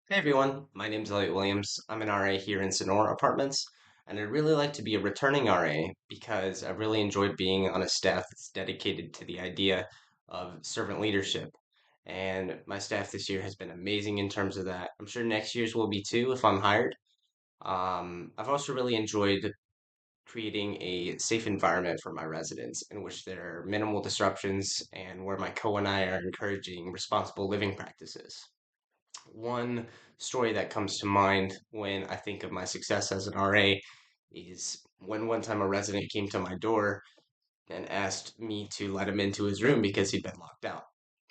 Hey everyone, my name's Elliot Williams. I'm an RA here in Sonora Apartments, and I'd really like to be a returning RA because I really enjoyed being on a staff that's dedicated to the idea of servant leadership. And my staff this year has been amazing in terms of that. I'm sure next year's will be too if I'm hired. I've also really enjoyed creating a safe environment for my residents in which there are minimal disruptions and where my co and I are encouraging responsible living practices. One story that comes to mind when I think of my success as an RA is when one time a resident came to my door and asked me to let him into his room because he'd been locked out.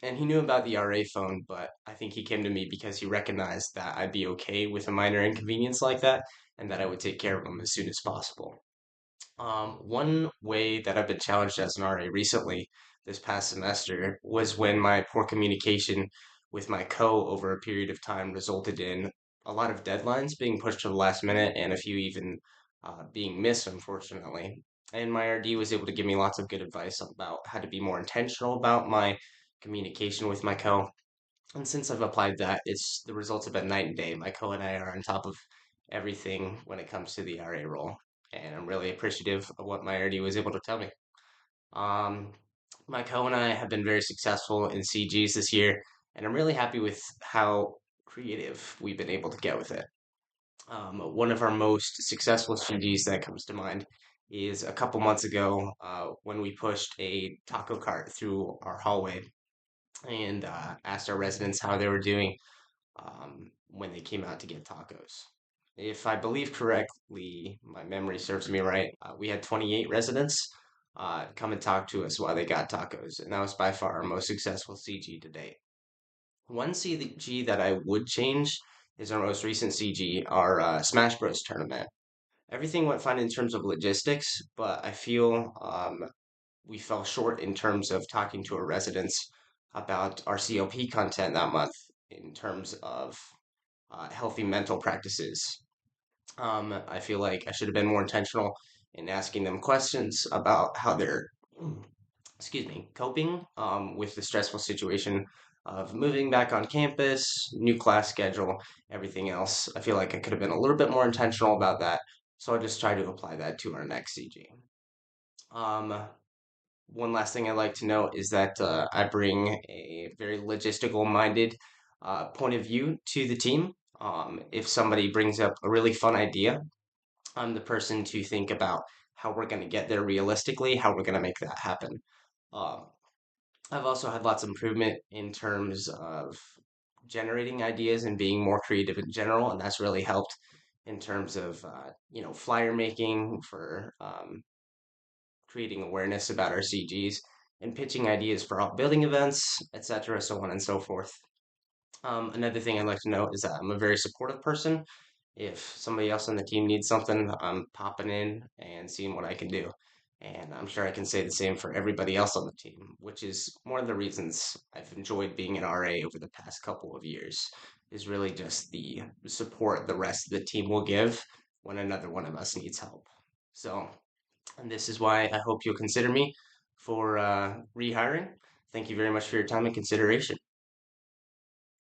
And he knew about the RA phone, but I think he came to me because he recognized that I'd be okay with a minor inconvenience like that and that I would take care of him as soon as possible. One way that I've been challenged as an RA recently, this past semester, was when my poor communication with my co over a period of time resulted in a lot of deadlines being pushed to the last minute and a few even being missed, unfortunately. And my RD was able to give me lots of good advice about how to be more intentional about my communication with my co. And since I've applied that, it's the results have been night and day. My co and I are on top of everything when it comes to the RA role, and I'm really appreciative of what my RD was able to tell me. Um, my co and I have been very successful in CGs this year, and I'm really happy with how creative we've been able to get with it. One of our most successful CGs that comes to mind is a couple months ago when we pushed a taco cart through our hallway and asked our residents how they were doing when they came out to get tacos. If I believe correctly, my memory serves me right, we had 28 residents come and talk to us while they got tacos, and that was by far our most successful CG to date. One CG that I would change is our most recent CG, our Smash Bros tournament. Everything went fine in terms of logistics, but I feel we fell short in terms of talking to our residents about our CLP content that month in terms of healthy mental practices. I feel like I should have been more intentional in asking them questions about how they're, excuse me, coping with the stressful situation of moving back on campus, new class schedule, everything else. I feel like I could have been a little bit more intentional about that. So I'll just try to apply that to our next CG. Um, One last thing I'd like to note is that I bring a very logistical minded point of view to the team. If somebody brings up a really fun idea, I'm the person to think about how we're going to get there realistically, how we're going to make that happen. Um, I've also had lots of improvement in terms of generating ideas and being more creative in general, and that's really helped in terms of flyer making for creating awareness about our CGs and pitching ideas for outbuilding events, etc., so on and so forth. Another thing I'd like to note is that I'm a very supportive person. If somebody else on the team needs something, I'm popping in and seeing what I can do. And I'm sure I can say the same for everybody else on the team, which is one of the reasons I've enjoyed being an RA over the past couple of years, is really just the support the rest of the team will give when another one of us needs help. So, and this is why I hope you'll consider me for rehiring. Thank you very much for your time and consideration.